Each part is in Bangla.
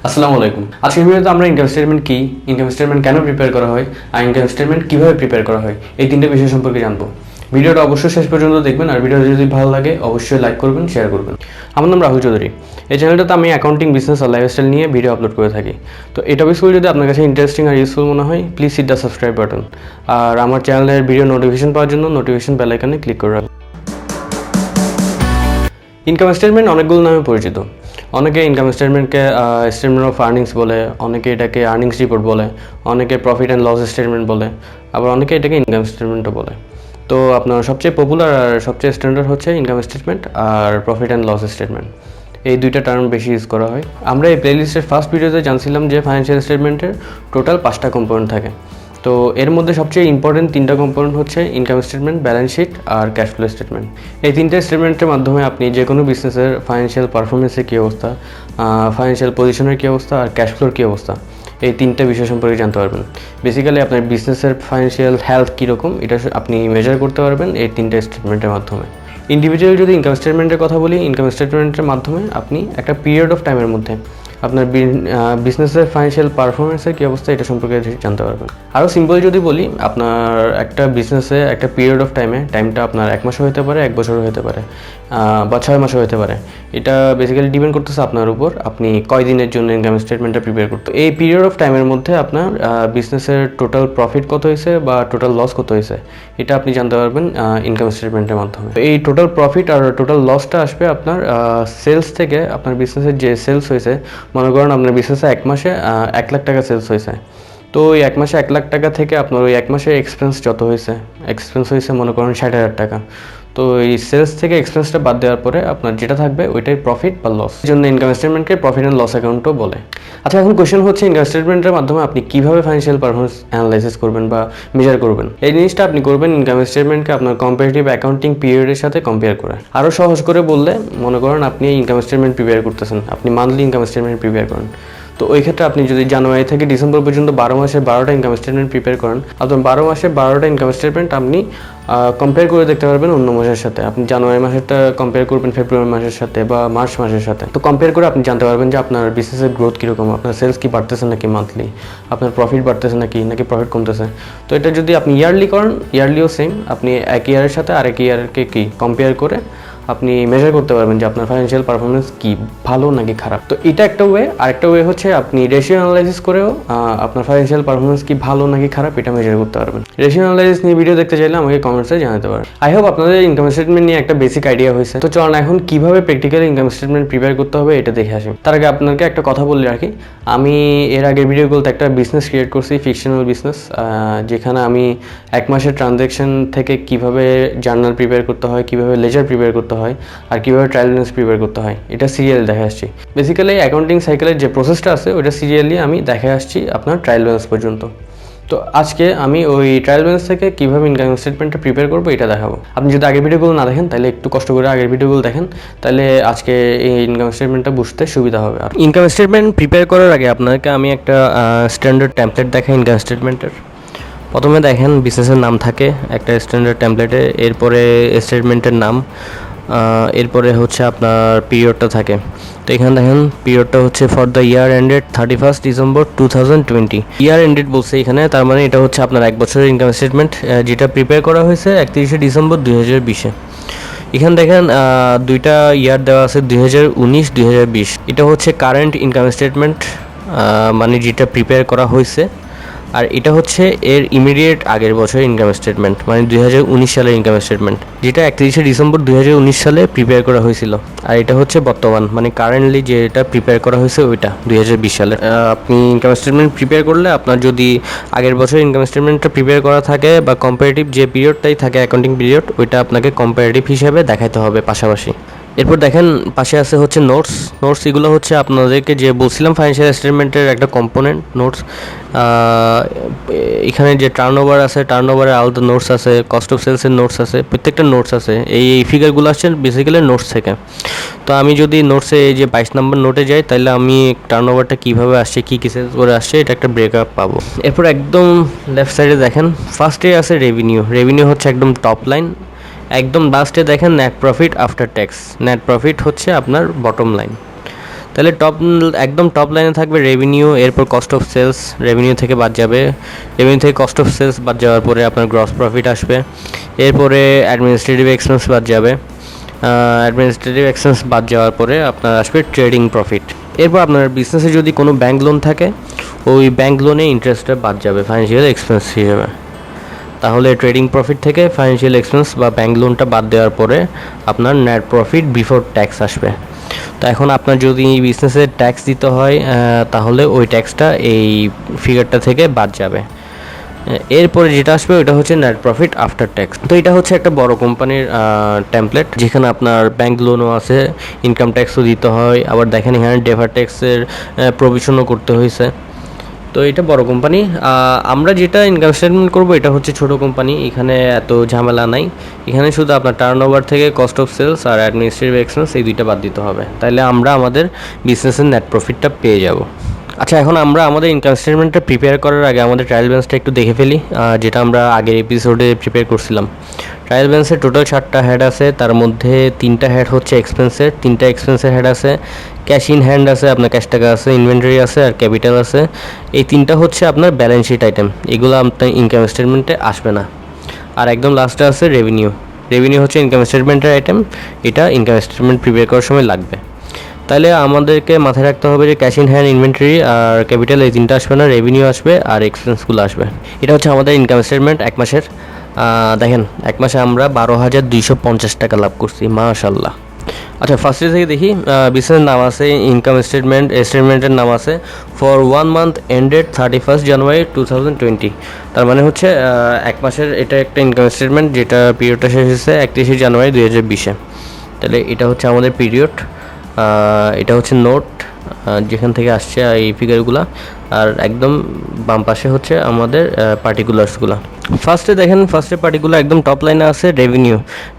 আসসালামু আলাইকুম। আজকের ভিডিওতে আমরা ইনকাম স্টেটমেন্ট কি, ইনকাম স্টেটমেন্ট কেন প্রিপেয়ার করা হয় আর ইনকাম স্টেটমেন্ট কিভাবে প্রিপেয়ার করা হয় এই তিনটে বিষয় সম্পর্কে জানবো। ভিডিওটা অবশ্যই শেষ পর্যন্ত দেখবেন আর ভিডিওটা যদি ভালো লাগে অবশ্যই লাইক করবেন, শেয়ার করবেন। আমার নাম রাহুল চৌধুরী। এই চ্যানেলটাতে আমি অ্যাকাউন্টিং, বিজনেস আর লাইফস্টাইল নিয়ে ভিডিও আপলোড করে থাকি। তো এই টপিকসগুলো যদি আপনার কাছে ইন্টারেস্টিং আর ইউজফুল মনে হয় please hit the subscribe button. আর আমার চ্যানেলের ভিডিও নোটিফিকেশন পাওয়ার জন্য নোটিফিকেশন বেল আইকনে ক্লিক করে রাখুন। ইনকাম স্টেটমেন্ট অনেকগুলো নামে পরিচিত। অনেকে ইনকাম স্টেটমেন্টকে স্টেটমেন্ট অফ আর্নিংস বলে, অনেকে এটাকে আর্নিংস রিপোর্ট বলে, অনেকে প্রফিট অ্যান্ড লস স্টেটমেন্ট বলে, আবার অনেকে এটাকে ইনকাম স্টেটমেন্টও বলে। তো আপনার সবচেয়ে পপুলার আর সবচেয়ে স্ট্যান্ডার্ড হচ্ছে ইনকাম স্টেটমেন্ট আর প্রফিট অ্যান্ড লস স্টেটমেন্ট। এই দুইটা টার্ম বেশি ইউজ করা হয়। আমরা এই প্লেলিস্টের ফার্স্ট ভিডিওতে জানছিলাম যে ফাইন্যান্সিয়াল স্টেটমেন্টের টোটাল 5টা কম্পোনেন্ট থাকে। তো এর মধ্যে সবচেয়ে ইম্পর্টেন্ট 3টা কম্পোনেন্ট হচ্ছে ইনকাম স্টেটমেন্ট, ব্যালেন্স শিট আর ক্যাশ ফ্লো স্টেটমেন্ট। এই 3টে স্টেটমেন্টের মাধ্যমে আপনি যে কোনো বিজনেসের ফাইন্যান্সিয়াল পারফরমেন্সের কী অবস্থা, ফাইন্যান্সিয়াল পজিশনের কী অবস্থা আর ক্যাশ ফ্লোর কী অবস্থা, এই 3টে বিষয় সম্পর্কে জানতে পারবেন। বেসিক্যালি আপনার বিজনেসের ফাইন্যান্সিয়াল হেলথ কীরকম এটা আপনি মেজার করতে পারবেন এই 3টে স্টেটমেন্টের মাধ্যমে। ইন্ডিভিজুয়ালি যদি ইনকাম স্টেটমেন্টের কথা বলি, ইনকাম স্টেটমেন্টের মাধ্যমে আপনি একটা পিরিয়ড অফ টাইমের মধ্যে আপনার বিজনেসের ফাইন্যান্সিয়াল পারফরমেন্সের কী অবস্থা এটা সম্পর্কে জানতে পারবেন। আরও সিম্পল যদি বলি, আপনার একটা বিজনেসে একটা পিরিয়ড অফ টাইমটা আপনার 1 মাসও হতে পারে, 1 বছরও হতে পারে, বা 6 মাসও হতে পারে। এটা বেসিক্যালি ডিপেন্ড করতেছে আপনার উপর, আপনি কয় দিনের জন্য ইনকাম স্টেটমেন্টটা প্রিপেয়ার করতে। এই পিরিয়ড অফ টাইমের মধ্যে আপনার বিজনেসের টোটাল প্রফিট কত হয়েছে বা টোটাল লস কত হয়েছে এটা আপনি জানতে পারবেন ইনকাম স্টেটমেন্টের মাধ্যমে। এই টোটাল প্রফিট আর টোটাল লসটা আসবে আপনার সেলস থেকে। আপনার বিজনেসের যে সেলস হয়েছে, মনে করেন আপনার বিজনেসে 1 মাসে 1 লাখ টাকা সেলস হয়েছে। তো ওই 1 মাসে 1 লাখ টাকা থেকে আপনার ওই 1 মাসে এক্সপেন্স যত হয়েছে, এক্সপেন্স হয়েছে মনে করেন 60,000 টাকা। তো এই সেলস থেকে এক্সপেন্সটা বাদ দেওয়ার পরে আপনার যেটা থাকবে ওইটাই প্রফিট বা লস। এই জন্য ইনকাম স্টেটমেন্টকে প্রফিট অ্যান্ড লস অ্যাকাউন্টও বলে। আচ্ছা, এখন কোয়েশ্চেন হচ্ছে ইনকাম স্টেটমেন্টের মাধ্যমে আপনি কীভাবে ফাইন্যান্সিয়াল পারফরমেন্স অ্যানালাইসিস করবেন বা মেজার করবেন। এই জিনিসটা আপনি করবেন ইনকাম স্টেটমেন্টকে আপনার কম্পারেটিভ অ্যাকাউন্টিং পিরিয়ডের সাথে কম্পেয়ার করে। আরও সহজ করে বললে, মনে করেন আপনি ইনকাম স্টেটমেন্ট প্রিপেয়ার করতেছেন, আপনি মান্থলি ইনকাম স্টেটমেন্ট প্রিপেয়ার করেন। তো ওই ক্ষেত্রে আপনি যদি জানুয়ারি থেকে ডিসেম্বর পর্যন্ত 12 মাসে 12টা ইনকাম স্টেটমেন্ট প্রিপেয়ার করেন, আপনার 12 মাসে 12টা ইনকাম স্টেটমেন্ট আপনি কম্পেয়ার করে দেখতে পারবেন অন্য মাসের সাথে। আপনি জানুয়ারি মাসেরটা কম্পেয়ার করবেন ফেব্রুয়ারি মাসের সাথে বা মার্চ মাসের সাথে। তো কম্পেয়ার করে আপনি জানতে পারবেন যে আপনার বিজনেসের গ্রোথ কীরকম, আপনার সেলস কি বাড়তেছে নাকি মান্থলি, আপনার প্রফিট বাড়তেছে নাকি প্রফিট কমতেছে। তো এটা যদি আপনি ইয়ারলি করেন, ইয়ারলিও সেম, আপনি এক ইয়ারের সাথে আরেক ইয়ারকে কি কম্পেয়ার করে আপনি মেজার করতে পারবেন যে আপনার ফাইন্যান্সিয়াল পারফরমেন্স কি ভালো নাকি খারাপ। তো এটা একটা ওয়ে। আরেকটা ওয়ে হচ্ছে আপনি রেশিও অ্যানালাইসিস করেও আপনার ফাইন্যান্সিয়াল পারফরমেন্স কি ভালো নাকি খারাপ এটা মেজার করতে পারবেন। রেশিও অ্যানালাইসিস নিয়ে ভিডিও দেখতে চাইলে আমাকে কমেন্টসে জানাতে পারেন। আই হোপ আপনাদের ইনকাম স্টেটমেন্ট নিয়ে একটা বেসিক আইডিয়া হয়েছে। তো চলুন এখন কিভাবে প্র্যাকটিক্যালি ইনকাম স্টেটমেন্ট প্রিপেয়ার করতে হবে এটা দেখে আসি। তার আগে আপনাকে একটা কথা বলে রাখি, আমি এর আগের ভিডিওগুলোতে একটা বিজনেস ক্রিয়েট করছি, ফিকশনাল বিজনেস, যেখানে আমি 1 মাসের ট্রানজ্যাকশন থেকে কিভাবে জার্নাল প্রিপেয়ার করতে হয়, কিভাবে লেজার প্রিপেয়ার করতে হয় আর কীভাবে ট্রায়াল ব্যালেন্স প্রিপেয়ার করতে হয় এটা সিরিয়াল দেখে আসছি। বেসিক্যালি অ্যাকাউন্টিং সাইকেলের যে প্রসেসটা আছে ওইটা সিরিয়ালি আমি দেখে আসছি আপনার ট্রায়াল ব্যালেন্স পর্যন্ত। তো আজকে আমি ওই ট্রায়াল ব্যালেন্স থেকে কীভাবে ইনকাম স্টেটমেন্টটা প্রিপেয়ার করবো এটা দেখাবো। আপনি যদি আগের ভিডিওগুলো না দেখেন তাহলে একটু কষ্ট করে আগের ভিডিওগুলো দেখেন, তাহলে আজকে এই ইনকাম স্টেটমেন্টটা বুঝতে সুবিধা হবে। আর ইনকাম স্টেটমেন্ট প্রিপেয়ার করার আগে আপনাকে আমি একটা স্ট্যান্ডার্ড টেমপ্লেট দেখাই ইনকাম স্টেটমেন্টের। প্রথমে দেখেন বিজনেসের নাম থাকে একটা স্ট্যান্ডার্ড টেমপ্লেটে, এরপরে স্টেটমেন্টের নাম, এরপরে হচ্ছে আপনার পিরিয়ডটা থাকে। তো এখানে দেখেন পিরিয়ডটা হচ্ছে for the year ended 31 December 2020। Year ended বলছে এখানে, তার মানে এটা হচ্ছে আপনার 1 বছরের ইনকাম স্টেটমেন্ট যেটা প্রিপেয়ার করা হয়েছে 31শে ডিসেম্বর 2020-এ। এখানে দেখেন 2টা ইয়ার দেওয়া আছে, 2019 2020। এটা হচ্ছে কারেন্ট ইনকাম স্টেটমেন্ট, মানে যেটা প্রিপেয়ার করা হয়েছে। আর এটা হচ্ছে এর ইমিডিয়েট আগের বছরের ইনকাম স্টেটমেন্ট, মানে 2019 সালের ইনকাম স্টেটমেন্ট, যেটা 31শে ডিসেম্বর 2019 সালে প্রিপেয়ার করা হয়েছিল। আর এটা হচ্ছে বর্তমান, মানে কারেন্টলি যেটা প্রিপেয়ার করা হয়েছে ওইটা 2020 সালে। আপনি ইনকাম স্টেটমেন্ট প্রিপেয়ার করলে আপনার যদি আগের বছরের ইনকাম স্টেটমেন্টটা প্রিপেয়ার করা থাকে বা কম্পারেটিভ যে পিরিয়ডটাই থাকে অ্যাকাউন্টিং পিরিয়ড, ওইটা আপনাকে কম্পারেটিভ হিসেবে দেখাতে হবে পাশাপাশি। এরপর দেখেন পাশে আছে হচ্ছে নোটস। এগুলো হচ্ছে আপনাদেরকে যে বলছিলাম ফাইন্যান্সিয়াল স্টেটমেন্টের একটা কম্পোনেন্ট নোটস। এখানে যে টার্নওভার আছে, টার্নওভারের আলাদা নোটস আছে, কস্ট অফ সেলসের নোটস আছে, প্রত্যেকটা নোটস আছে। এই ফিগারগুলো আসছে বেসিক্যালি নোটস থেকে। তো আমি যদি নোটসে এই যে 22 নম্বর নোটে যাই, তাহলে আমি টার্নওভারটা কীভাবে আসছে, কী সেলস করে আসছে এটা একটা ব্রেকআপ পাবো। এরপর একদম লেফট সাইডে দেখেন ফার্স্টে আছে রেভিনিউ হচ্ছে একদম টপ লাইন। একদম লাস্টে দেখেন net profit after tax, net profit হচ্ছে আপনার বটম লাইন। তো তাহলে একদম টপ লাইনে থাকবে রেভিনিউ, এরপর কস্ট অফ সেলস রেভিনিউ থেকে বাদ যাবে, রেভিনিউ থেকে কস্ট অফ সেলস বাদ যাওয়ার পরে আপনার গ্রস প্রফিট আসবে, এরপরে অ্যাডমিনিস্ট্রেটিভ এক্সপেন্স বাদ যাবে, অ্যাডমিনিস্ট্রেটিভ এক্সপেন্স বাদ যাওয়ার পরে আপনার আসবে ট্রেডিং প্রফিট। এরপর আপনার বিজনেসে যদি কোনো ব্যাংক লোন থাকে ওই ব্যাংক লোনে ইন্টারেস্টটা বাদ যাবে ফাইন্যান্সিয়াল এক্সপেন্স হিসেবে। তাহলে ট্রেডিং প্রফিট থেকে ফাইন্যান্সিয়াল এক্সপেন্স বা ব্যাংক লোনটা বাদ দেওয়ার পরে আপনার নেট প্রফিট বিফোর ট্যাক্স আসবে। তো এখন আপনার যদি বিজনেসে ট্যাক্স দিতে হয় তাহলে ওই ট্যাক্সটা এই ফিগারটা থেকে বাদ যাবে। এরপরে যেটা আসবে ওটা হচ্ছে নেট প্রফিট আফটার ট্যাক্স। তো এটা হচ্ছে একটা বড় কোম্পানির টেমপ্লেট যেখানে আপনার ব্যাংক লোনও আছে, ইনকাম ট্যাক্সও দিতে হয়, আবার দেখেন এখানে ডেফার ট্যাক্সের প্রভিশনও করতে হয়েছে। তো এটা বড় কোম্পানি। আমরা যেটা ইনকাম স্টেটমেন্ট করবো এটা হচ্ছে ছোট কোম্পানি, এখানে এত ঝামেলা নাই। এখানে শুধু আপনার টার্নওভার থেকে কস্ট অফ সেলস আর অ্যাডমিনিস্ট্রেটিভ এক্সপেন্স এই দুইটা বাদ দিতে হবে, তাহলে আমরা আমাদের বিজনেসের নেট প্রফিটটা পেয়ে যাব। আচ্ছা, এখন আমরা আমাদের ইনকাম স্টেটমেন্টটা প্রিপেয়ার করার আগে আমাদের ট্রায়াল ব্যালেন্সটা একটু দেখে ফেলি, যেটা আমরা আগের এপিসোডে প্রিপেয়ার করছিলাম। ট্রায়াল ব্যালেন্সের টোটাল 4টা হেড আছে, তার মধ্যে 3টা হেড হচ্ছে এক্সপেন্সের, 3টা এক্সপেন্সের হেড আছে, ক্যাশ ইন হ্যান্ড আছে, আপনার ক্যাশ টাকা আছে, ইনভেন্টরি আছে আর ক্যাপিটাল আছে। এই 3টা হচ্ছে আপনার ব্যালেন্স শিট আইটেম, এগুলো আপনার ইনকাম স্টেটমেন্টে আসবে না। আর একদম লাস্টে আছে রেভিনিউ। রেভিনিউ হচ্ছে ইনকাম স্টেটমেন্টের আইটেম, এটা ইনকাম স্টেটমেন্ট প্রিপেয়ার করার সময় লাগবে। তাহলে আমাদেরকে মাথায় রাখতে হবে যে ক্যাশ ইন হ্যান্ড, ইনভেন্টরি আর ক্যাপিটাল এই 3টা আসবে না, রেভিনিউ আসবে আর এক্সপেন্সগুলো আসবে। এটা হচ্ছে আমাদের ইনকাম স্টেটমেন্ট এক মাসের। দেখেন এক মাসে আমরা 12,250 টাকা লাভ করছি, মাশাল্লাহ। আচ্ছা, ফার্স্টে থেকে দেখি বিজনেসের নাম আছে ইনকাম স্টেটমেন্টের নাম আছে ফর 1 মান্থ এন্ডেড 31 জানুয়ারি 2020। তার মানে হচ্ছে এক মাসের এটা একটা ইনকাম স্টেটমেন্ট যেটা পিরিয়ডটা শেষ হয়েছে 31 জানুয়ারি 2020-এ। তাহলে এটা হচ্ছে আমাদের পিরিয়ড, এটা হচ্ছে নোট যেখান থেকে আসছে এই ফিগারগুলো, আর একদম বাম পাশে হচ্ছে আমাদের পার্টিকুলার্সগুলো। ফার্স্টে দেখেন, ফার্স্টের পার্টিকুলার একদম টপ লাইনে আছে রেভিনিউ।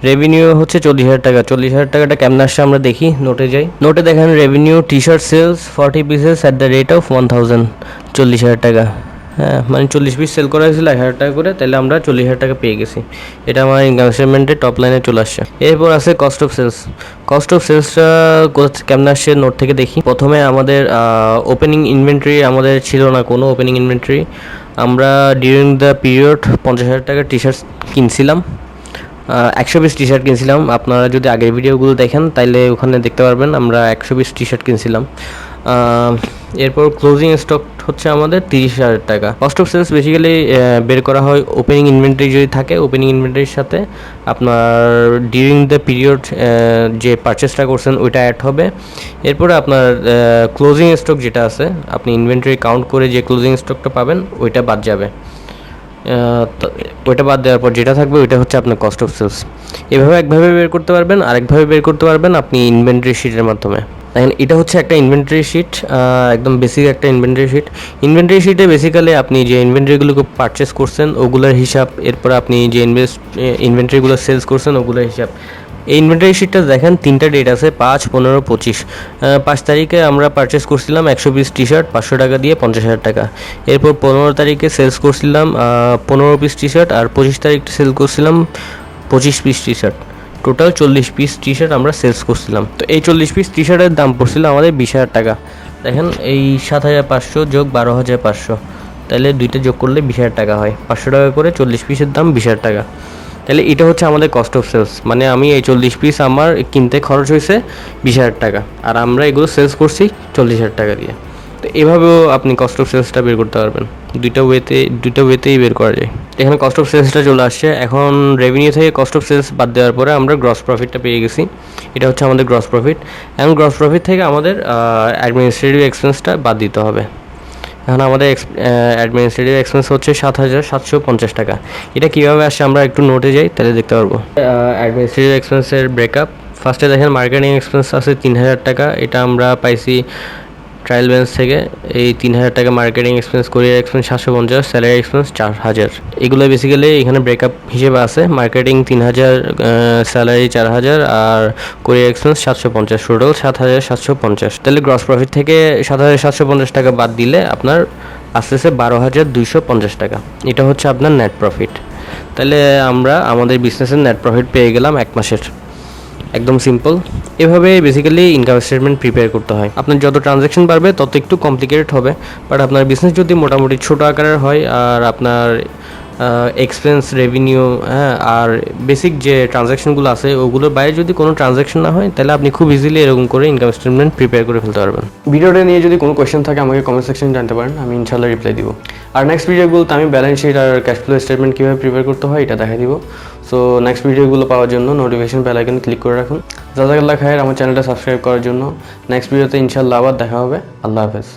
রেভিনিউ হচ্ছে 40,000 টাকা। 40,000 টাকাটা কেমন আসছে আমরা দেখি, নোটে যাই। নোটে দেখেন revenue T shirt sales 40 pieces at the rate of 1000, 40,000 টাকা। হ্যাঁ, মানে 40 পিস সেল করা হয়েছিল 1,000 টাকা করে, তাহলে আমরা 40,000 টাকা পেয়ে গেছি। এটা আমার ইনকাম স্টেটমেন্টের টপ লাইনে চলে আসছে। এরপর আছে cost of sales. Cost of সেলসটা কেমন আসছে নোট থেকে দেখি। প্রথমে আমাদের ওপেনিং ইনভেন্টরি আমাদের ছিল না কোনো ওপেনিং ইনভেন্টরি। আমরা ডিউরিং দ্য পিরিয়ড 50,000 টাকার টি শার্ট কিনছিলাম, 100 পিস টি শার্ট কিনছিলাম। আপনারা যদি আগের ভিডিওগুলো দেখেন তাইলে ওখানে দেখতে পারবেন আমরা 100 পিস টি শার্ট কিনছিলাম। এরপর ক্লোজিং স্টক হচ্ছে আমাদের 30,000 টাকা। কস্ট অফ সেলস বেসিক্যালি বের করা হয় ওপেনিং ইনভেন্টরি যদি থাকে, ওপেনিং ইনভেন্টরির সাথে আপনার ডিউরিং দ্য পিরিয়ড যে পারচেসটা করছেন ওইটা অ্যাড হবে। এরপরে আপনার ক্লোজিং স্টক যেটা আছে, আপনি ইনভেন্টরি কাউন্ট করে যে ক্লোজিং স্টকটা পাবেন ওইটা বাদ যাবে। ওইটা বাদ দেওয়ার পর যেটা থাকবে ওইটা হচ্ছে আপনার কস্ট অফ সেলস। এভাবে একভাবে বের করতে পারবেন, আরেকভাবে বের করতে পারবেন আপনি ইনভেন্টরি শিটের মাধ্যমে। দেখেন এটা হচ্ছে একটা ইনভেন্টরি শিট, একদম বেসিক একটা ইনভেন্টরি শিট। ইনভেন্টরি শিটে বেসিক্যালি আপনি যে ইনভেন্টরিগুলোকে পারচেস করছেন ওগুলোর হিসাব, এরপর আপনি যে ইনভেন্টরিগুলো সেলস করছেন ওগুলোর হিসাব। এই ইনভেন্টরি শিটটা দেখেন 3টা ডেট আছে, 5, 15, 25। 5 তারিখে আমরা পারচেস করছিলাম 100 পিস টি শার্ট 500 টাকা দিয়ে 50,000 টাকা। এরপর 15 তারিখে সেলস করছিলাম 15 পিস টি শার্ট, আর 25 তারিখ সেল করছিলাম 25 piece T shirt. Total 40 piece T shirt আমরা সেলস করছিলাম। তো এই 40 পিস টি শার্টের দাম পড়ছিল আমাদের 20,000 টাকা। দেখেন এই 7,500 যোগ 12,500, তাহলে দুইটা যোগ করলে 20,000 টাকা হয়। 500 টাকা করে 40 পিসের দাম 20,000 টাকা। তাহলে এটা হচ্ছে আমাদের কস্ট অফ সেলস, মানে আমি এই 40 পিস আমার কিনতে খরচ হয়েছে 20,000 টাকা, আর আমরা এগুলো সেলস করছি 40,000 টাকা দিয়ে। তো এভাবেও আপনি কস্ট অফ সেলসটা বের করতে পারবেন, দুইটা ওয়েতেই বের করা যায়। এখানে কস্ট অফ সেলসটা চলে আসছে। এখন রেভিনিউ থেকে কস্ট অফ সেলস বাদ দেওয়ার পরে আমরা গ্রস প্রফিটটা পেয়ে গেছি, এটা হচ্ছে আমাদের গ্রস প্রফিট। এখন গ্রস প্রফিট থেকে আমাদের অ্যাডমিনিস্ট্রেটিভ এক্সপেন্সটা বাদ দিতে হবে। এখন আমাদের অ্যাডমিনিস্ট্রেটিভ এক্সপেন্স হচ্ছে 7,750 টাকা। এটা কীভাবে আসছে আমরা একটু নোটে যাই তাহলে দেখতে পারবো। অ্যাডমিনিস্ট্রেটিভ এক্সপেন্সের ব্রেকআপ, ফার্স্টে দেখেন মার্কেটিং এক্সপেন্স আছে 3,000 টাকা, এটা আমরা পাইছি ট্রায়াল ব্যালেন্স থেকে। এই 3,000 টাকা মার্কেটিং এক্সপেন্স, কোরিয়ার এক্সপেন্স 750, স্যালারি এক্সপেন্স 4,000। এগুলো বেসিক্যালি এখানে ব্রেকআপ হিসেবে আছে। মার্কেটিং 3,000, স্যালারি 4,000 আর কোরিয়ার এক্সপেন্স 750, টোটাল 7,750। তাহলে গ্রস প্রফিট থেকে 7,750 টাকা বাদ দিলে আপনার আসতেছে 12,250 টাকা। এটা হচ্ছে আপনার নেট প্রফিট। তাহলে আমরা আমাদের বিজনেসের নেট প্রফিট পেয়ে গেলাম এক মাসের। একদম সিম্পল। এভাবে বেসিক্যালি ইনকাম স্টেটমেন্ট প্রিপেয়ার করতে হয়। আপনার যত ট্রানজ্যাকশন বাড়বে তত একটু কমপ্লিকেটেড হবে, বাট আপনার বিজনেস যদি মোটামুটি ছোট আকারের হয় আর আপনার এক্সপেন্স রেভিনিউ, হ্যাঁ, আর বেসিক যে ট্রানজ্যাকশনগুলো আছে ওগুলোর বাইরে যদি কোনো ট্রানজ্যাকশন না হয়, তাহলে আপনি খুব ইজিলি এরকম করে ইনকাম স্টেটমেন্ট প্রিপেয়ার করে ফেলতে পারবেন। ভিডিওটা নিয়ে যদি কোনো কোয়েশ্চেন থাকে আমাকে কমেন্ট সেকশনে জানতে পারেন, আমি ইনশাল্লাহ রিপ্লাই দিব। আর নেক্সট ভিডিওগুলোতে আমি ব্যালেন্স শিট আর ক্যাশ ফ্লো স্টেটমেন্ট কীভাবে প্রিপেয়ার করতে হয় এটা দেখাই দিব। সো নেক্সট ভিডিওগুলো পাওয়ার জন্য নোটিফিকেশন বেল আইকন ক্লিক করে রাখুন। জাযাকাল্লাহ খায়ের, আমার চ্যানেলটা সাবস্ক্রাইব করার জন্য। নেক্সট ভিডিওতে ইনশাল্লাহ আবার দেখা হবে। আল্লাহ হাফেজ।